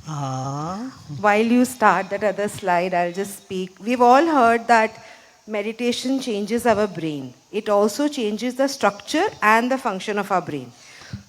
While you start that other slide, I'll just speak. We've all heard that meditation changes our brain. It also changes the structure and the function of our brain.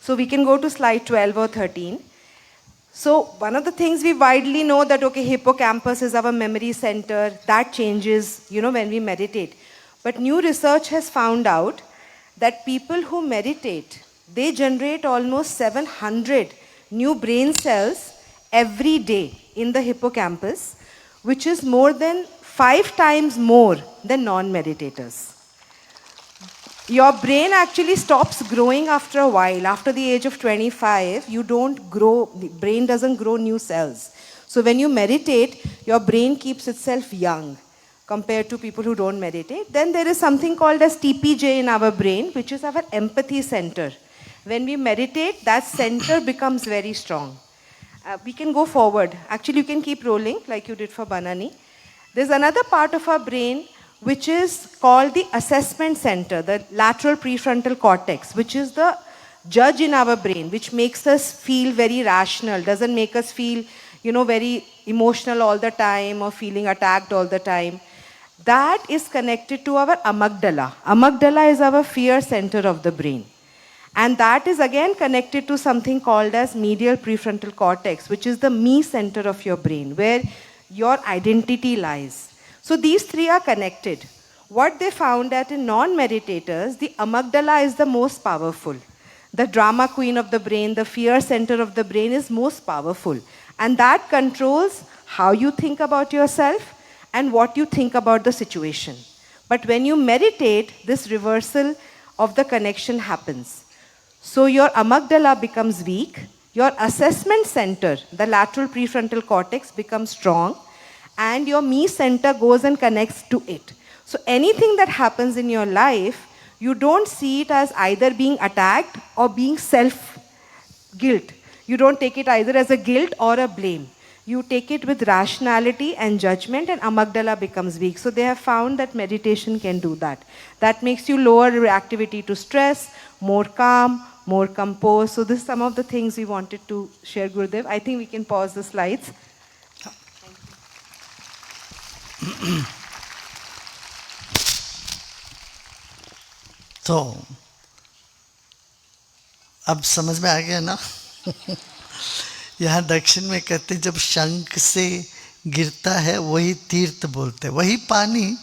So we can go to slide 12 or 13. So one of the things we widely know that, okay, hippocampus is our memory center. That changes, when we meditate. But new research has found out that people who meditate, they generate almost 700 new brain cells every day in the hippocampus, which is more than 5 times more than non-meditators. Your brain actually stops growing after a while. After the age of 25, you don't grow, the brain doesn't grow new cells. So when you meditate, your brain keeps itself young compared to people who don't meditate. Then there is something called as TPJ in our brain, which is our empathy center. When we meditate, that center becomes very strong. We can go forward. Actually, you can keep rolling like you did for Banani. There's another part of our brain which is called the assessment center, the lateral prefrontal cortex, which is the judge in our brain, which makes us feel very rational, doesn't make us feel, very emotional all the time or feeling attacked all the time. That is connected to our amygdala. Amygdala is our fear center of the brain. And that is again connected to something called as medial prefrontal cortex, which is the me center of your brain, where your identity lies. So these three are connected. What they found that in non-meditators, the amygdala is the most powerful. The drama queen of the brain, the fear center of the brain is most powerful. And that controls how you think about yourself and what you think about the situation. But when you meditate, this reversal of the connection happens. So your amygdala becomes weak, your assessment center, the lateral prefrontal cortex, becomes strong, and your me center goes and connects to it. So anything that happens in your life, you don't see it as either being attacked or being self-guilt. You don't take it either as a guilt or a blame. You take it with rationality and judgment, and amygdala becomes weak. So they have found that meditation can do that. That makes you lower reactivity to stress, more calm, more composed. So this is some of the things we wanted to share, Gurudev. I think we can pause the slides. तो अब समझ में आ गया ना। यहाँ दक्षिण में कहते जब शंख से गिरता है वही तीर्थ बोलते हैं, वही पानी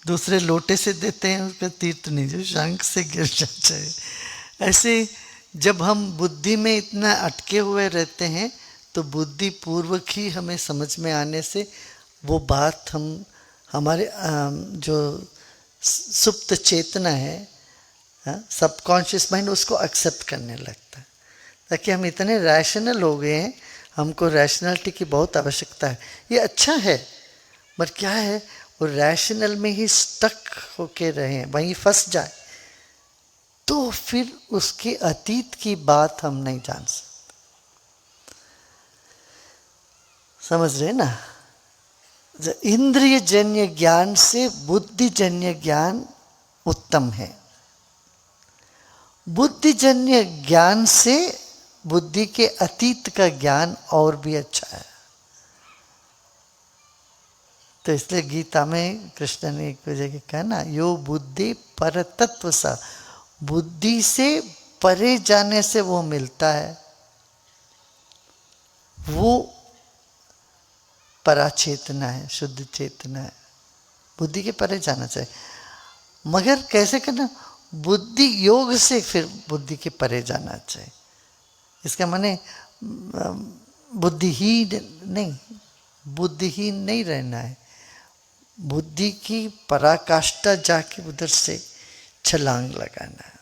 दूसरे लोटे से देते हैं उसका तीर्थ नहीं, जो शंख से गिर जाता है। ऐसे जब हम बुद्धि में इतना अटके हुए रहते हैं तो बुद्धि पूर्वक ही हमें समझ में आने से वो बात हम हमारे जो सुप्त चेतना है, सबकॉन्शियस माइंड, उसको एक्सेप्ट करने लगता है। ताकि हम इतने रैशनल हो गए हैं, हमको रैशनलिटी की बहुत आवश्यकता है। ये अच्छा है, पर क्या है वो रैशनल में ही स्टक होके रहे, वहीं फंस जाए तो फिर उसके अतीत की बात हम नहीं जान सकते। समझ रहे ना? इंद्रिय जन्य ज्ञान से बुद्धिजन्य ज्ञान उत्तम है। बुद्धिजन्य ज्ञान से बुद्धि के अतीत का ज्ञान और भी अच्छा है। तो इसलिए गीता में कृष्ण ने एक जगह कहा ना, यो बुद्धि परतत्व सा, बुद्धि से परे जाने से वो मिलता है, वो पराचेतना है, शुद्ध चेतना है। बुद्धि के परे जाना चाहिए, मगर कैसे करना? बुद्धि योग से फिर बुद्धि के परे जाना चाहिए। इसका माने बुद्धिहीन नहीं रहना है, बुद्धि की पराकाष्ठा जाके उधर से छलांग लगाना है।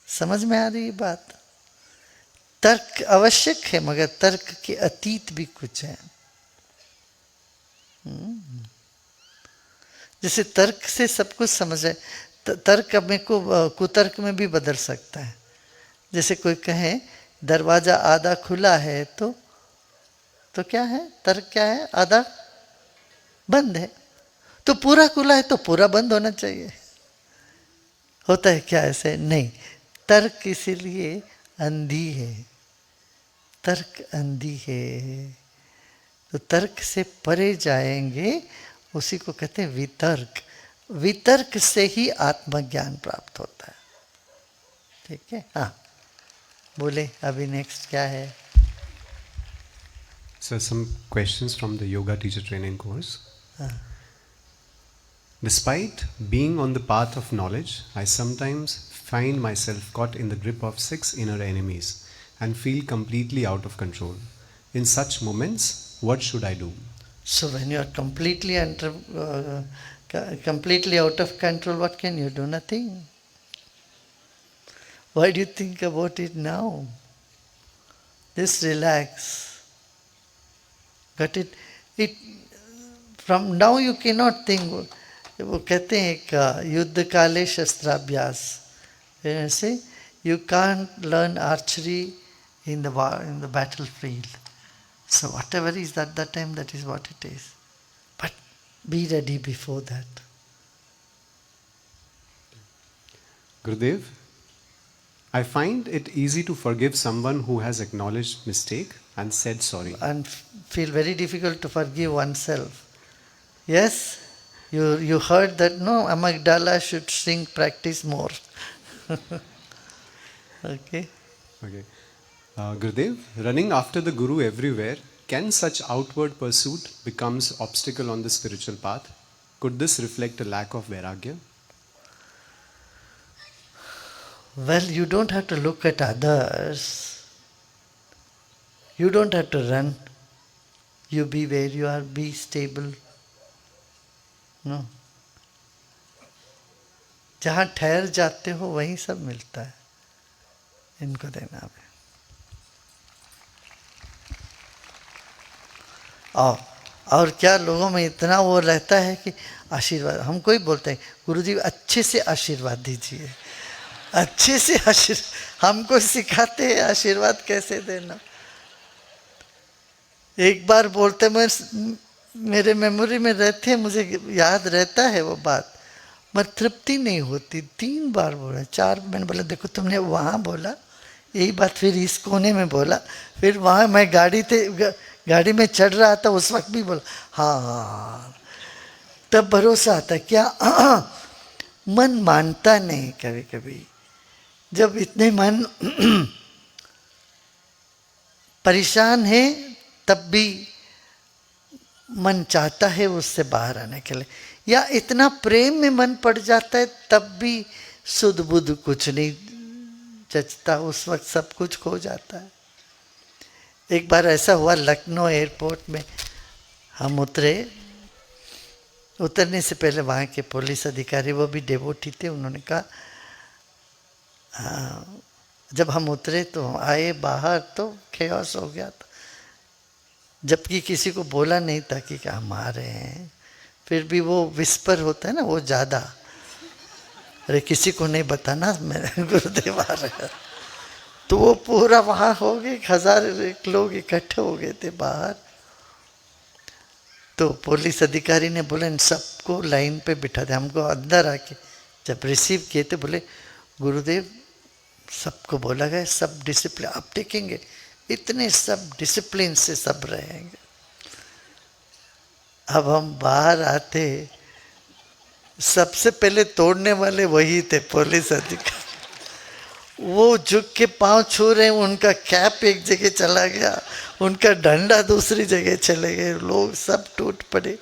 समझ में आ रही बात? तर्क आवश्यक है, मगर तर्क के अतीत भी कुछ है। जैसे तर्क से सब कुछ समझ है, तर्क में को कुतर्क में भी बदल सकता है। जैसे कोई कहे दरवाजा आधा खुला है तो क्या है? तर्क क्या है? आधा बंद है। तो पूरा खुला है तो पूरा बंद होना चाहिए। होता है क्या ऐसे? नहीं, तर्क इसीलिए अंधी है, तर्क अंधी है। तो तर्क से परे जाएंगे, उसी को कहते हैं वितर्क। वितर्क से ही आत्मज्ञान प्राप्त होता है। ठीक है, हाँ बोले अभी नेक्स्ट क्या है? So some questions from the yoga teacher training course. Despite being on the path of knowledge, I sometimes find myself caught in the grip of 6 inner enemies and feel completely out of control. In such moments, what should I do? So when you are completely out of control, what can you do? Nothing. Why do you think about it now? Just relax. Got it? From now you cannot think. वो कहते हैं एक युद्ध काले शस्त्राभ्यास, ऐसे you can't learn archery in the battlefield. So whatever is at that time, that is what it is. But be ready before that. Gurudev, I find it easy to forgive someone who has acknowledged mistake and said sorry. And feel very difficult to forgive oneself. Yes? You heard that, no, Amygdala should sing, practice more. Okay? Okay. Gurudev, running after the Guru everywhere, can such outward pursuit becomes obstacle on the spiritual path? Could this reflect a lack of vairagya? Well, you don't have to look at others. You don't have to run. You be where you are, be stable. No. जहाँ ठहर जाते हो वहीं सब मिलता है, इनको देना है। और क्या लोगों में इतना वो रहता है कि आशीर्वाद, हमको ही बोलते हैं गुरुजी अच्छे से आशीर्वाद दीजिए, अच्छे से आशीर्वाद हमको सिखाते हैं आशीर्वाद कैसे देना। एक बार बोलते, मैं मेरे मेमोरी में रहते हैं, मुझे याद रहता है वो बात, मगर तृप्ति नहीं होती। 3 बार बोला, 4, मैंने बोला देखो तुमने वहाँ बोला यही बात, फिर इस कोने में बोला, फिर वहाँ मैं गाड़ी में चढ़ रहा था उस वक्त भी बोला, हाँ तब भरोसा आता। क्या मन मानता नहीं कभी कभी, जब इतने मन परेशान है तब भी मन चाहता है उससे बाहर आने के लिए, या इतना प्रेम में मन पड़ जाता है तब भी सुध बुध कुछ नहीं जचता, उस वक्त सब कुछ खो जाता है। एक बार ऐसा हुआ, लखनऊ एयरपोर्ट में हम उतरने से पहले वहाँ के पुलिस अधिकारी, वो भी डेवोटी थे, उन्होंने कहा जब हम उतरे तो आए बाहर तो केओस हो गया था, जबकि किसी को बोला नहीं था कि हम आ रहे हैं, फिर भी वो विस्पर होता है ना वो ज़्यादा, अरे किसी को नहीं बताना मेरे गुरुदेव आ रहे हैं। तो वो पूरा वहाँ हो गए, 1000 लोग इकट्ठे हो गए थे बाहर। तो पुलिस अधिकारी ने बोले इन सबको लाइन पे बिठा दे। हमको अंदर आके जब रिसीव किए थे बोले गुरुदेव सबको बोला गया सब डिसिप्लिन आप देखेंगे, इतने सब डिसिप्लिन से सब रहेंगे। अब हम बाहर आते, सबसे पहले तोड़ने वाले वही थे पुलिस अधिकारी। वो झुक के पांव छू रहे हैं, उनका कैप एक जगह चला गया, उनका डंडा दूसरी जगह चले गए, लोग सब टूट पड़े।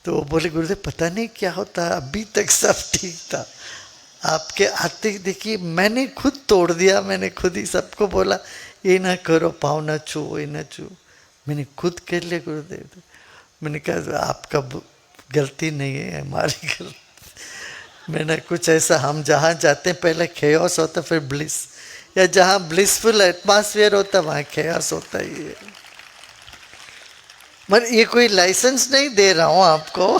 तो वो बोले गुरुदेव पता नहीं क्या होता, अभी तक सब ठीक था, आपके आते ही देखिए मैंने खुद तोड़ दिया, मैंने खुद ही सबको बोला ये ना करो, पाँव ना छू, ये ना छू, मैंने खुद कर लिया गुरुदेव। मैंने कहा आपका गलती नहीं है, हमारी गलती। मैंने कुछ ऐसा, हम जहाँ जाते हैं पहले खेओस होता फिर ब्लिस, या जहाँ ब्लिसफुल एटमॉस्फेयर होता वहाँ खेओस होता ही है। मगर ये कोई लाइसेंस नहीं दे रहा हूँ आपको।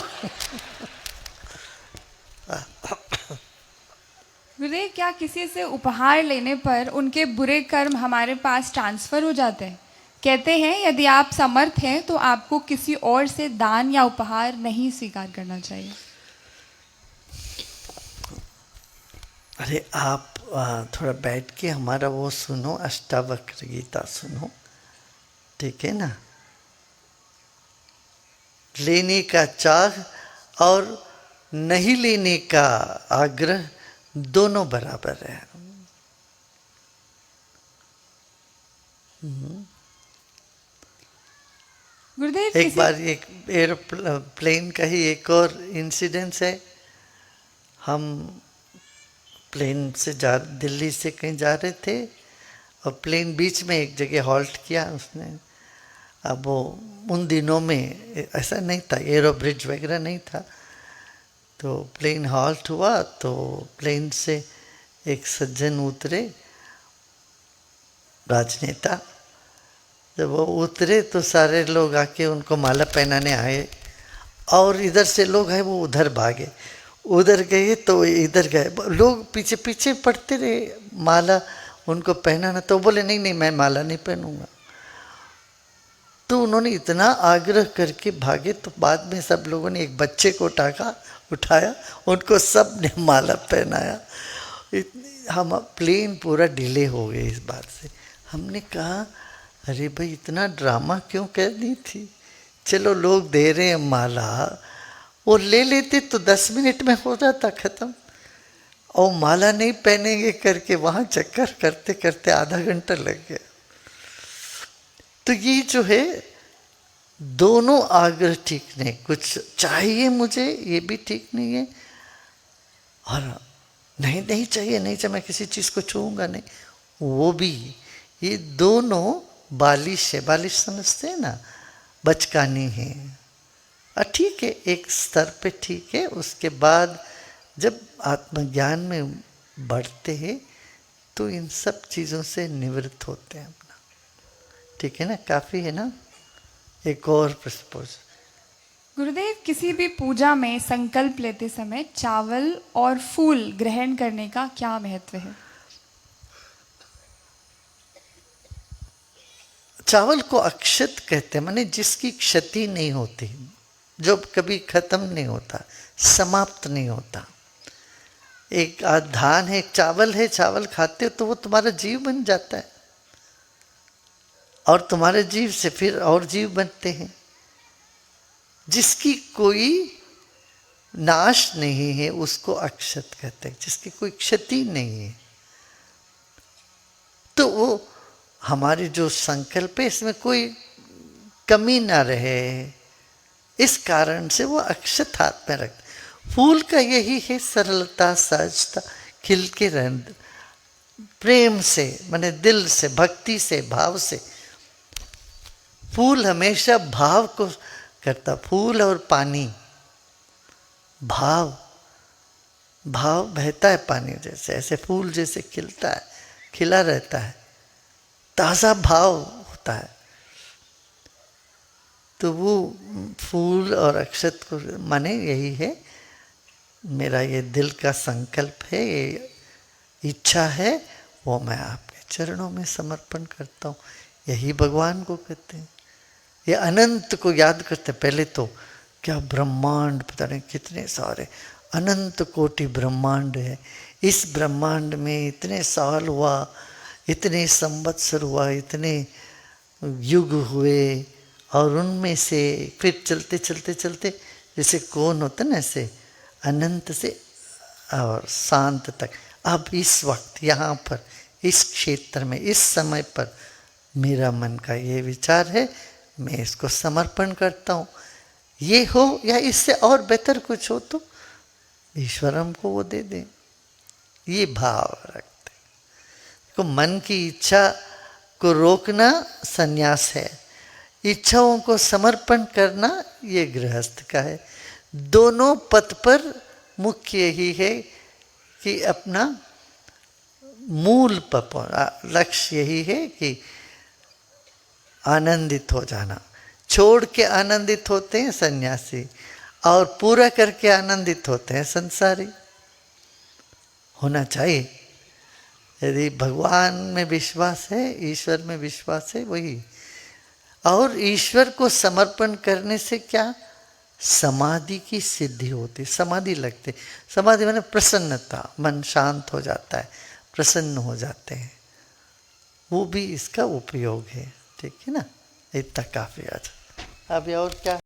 गुरुदेव क्या किसी से उपहार लेने पर उनके बुरे कर्म हमारे पास ट्रांसफर हो जाते हैं? कहते हैं यदि आप समर्थ हैं तो आपको किसी और से दान या उपहार नहीं स्वीकार करना चाहिए। अरे आप थोड़ा बैठ के हमारा वो सुनो, अष्टावक्र गीता सुनो, ठीक है ना। लेने का चाह और नहीं लेने का आग्रह दोनों बराबर है। गुरुदेव एक बार एक एयरप्लेन का ही एक और इंसिडेंस है। हम प्लेन से दिल्ली से कहीं जा रहे थे और प्लेन बीच में एक जगह हॉल्ट किया उसने। अब वो उन दिनों में ऐसा नहीं था, एरो ब्रिज वगैरह नहीं था, तो प्लेन हॉल्ट हुआ तो प्लेन से एक सज्जन उतरे, राजनेता। जब वो उतरे तो सारे लोग आके उनको माला पहनाने आए और इधर से लोग आए वो उधर भागे, उधर गए तो इधर गए, लोग पीछे पीछे पड़ते रहे माला उनको पहनाना। तो बोले नहीं नहीं मैं माला नहीं पहनूंगा। तो उन्होंने इतना आग्रह करके भागे तो बाद में सब लोगों ने एक बच्चे को उठाया, उनको सब ने माला पहनाया। हम प्लेन पूरा डिले हो गए इस बात से। हमने कहा अरे भाई इतना ड्रामा क्यों करनी थी, चलो लोग दे रहे हैं माला, वो ले लेते तो 10 मिनट में हो जाता खत्म, और माला नहीं पहनेंगे करके वहाँ चक्कर करते करते आधा घंटा लग गया। तो ये जो है दोनों आग्रह ठीक नहीं, कुछ चाहिए मुझे ये भी ठीक नहीं है, और नहीं नहीं चाहिए नहीं चाहिए मैं किसी चीज़ को छूऊंगा नहीं वो भी। ये दोनों बालिश है, बालिश समझते हैं ना, बचकानी है। ठीक है एक स्तर पे ठीक है, उसके बाद जब आत्मज्ञान में बढ़ते हैं तो इन सब चीज़ों से निवृत्त होते हैं अपना, ठीक है ना। काफ़ी है ना, एक और प्रश्न। गुरुदेव किसी भी पूजा में संकल्प लेते समय चावल और फूल ग्रहण करने का क्या महत्व है? चावल को अक्षत कहते हैं, माने जिसकी क्षति नहीं होती, जो कभी खत्म नहीं होता, समाप्त नहीं होता। एक धान है, एक चावल है, चावल खाते हो तो वो तुम्हारा जीव बन जाता है और तुम्हारे जीव से फिर और जीव बनते हैं। जिसकी कोई नाश नहीं है उसको अक्षत कहते हैं, जिसकी कोई क्षति नहीं है। तो वो हमारे जो संकल्प है इसमें कोई कमी ना रहे, इस कारण से वो अक्षत हाथ में रखते। फूल का यही है सरलता, सहजता, खिल के रहना, प्रेम से, माने दिल से, भक्ति से, भाव से। फूल हमेशा भाव को करता, फूल और पानी, भाव भाव बहता है पानी जैसे, ऐसे फूल जैसे खिलता है, खिला रहता है, ताज़ा भाव होता है। तो वो फूल और अक्षत को माने यही है, मेरा ये दिल का संकल्प है, ये इच्छा है, वो मैं आपके चरणों में समर्पण करता हूँ। यही भगवान को कहते हैं। ये अनंत को याद करते, पहले तो क्या ब्रह्मांड, पता नहीं कितने सारे अनंत कोटि ब्रह्मांड है। इस ब्रह्मांड में इतने साल हुआ, इतने संवत्सर हुआ, इतने युग हुए, और उनमें से फिर चलते चलते चलते जैसे कौन होता ना, ऐसे अनंत से और शांत तक। अब इस वक्त यहाँ पर, इस क्षेत्र में, इस समय पर मेरा मन का ये विचार है, मैं इसको समर्पण करता हूँ। ये हो या इससे और बेहतर कुछ हो तो ईश्वर हमको वो दे दे, ये भाव रखते। तो मन की इच्छा को रोकना संन्यास है, इच्छाओं को समर्पण करना ये गृहस्थ का है। दोनों पथ पर मुख्य यही है कि अपना मूल लक्ष्य यही है कि आनंदित हो जाना। छोड़ के आनंदित होते हैं सन्यासी, और पूरा करके आनंदित होते हैं संसारी। होना चाहिए, यदि भगवान में विश्वास है, ईश्वर में विश्वास है, वही। और ईश्वर को समर्पण करने से क्या, समाधि की सिद्धि होती, समाधि लगती। समाधि माने प्रसन्नता, मन शांत हो जाता है, प्रसन्न हो जाते हैं। वो भी इसका उपयोग है। ठीक है ना, इतना काफ़ी आज। अभी और क्या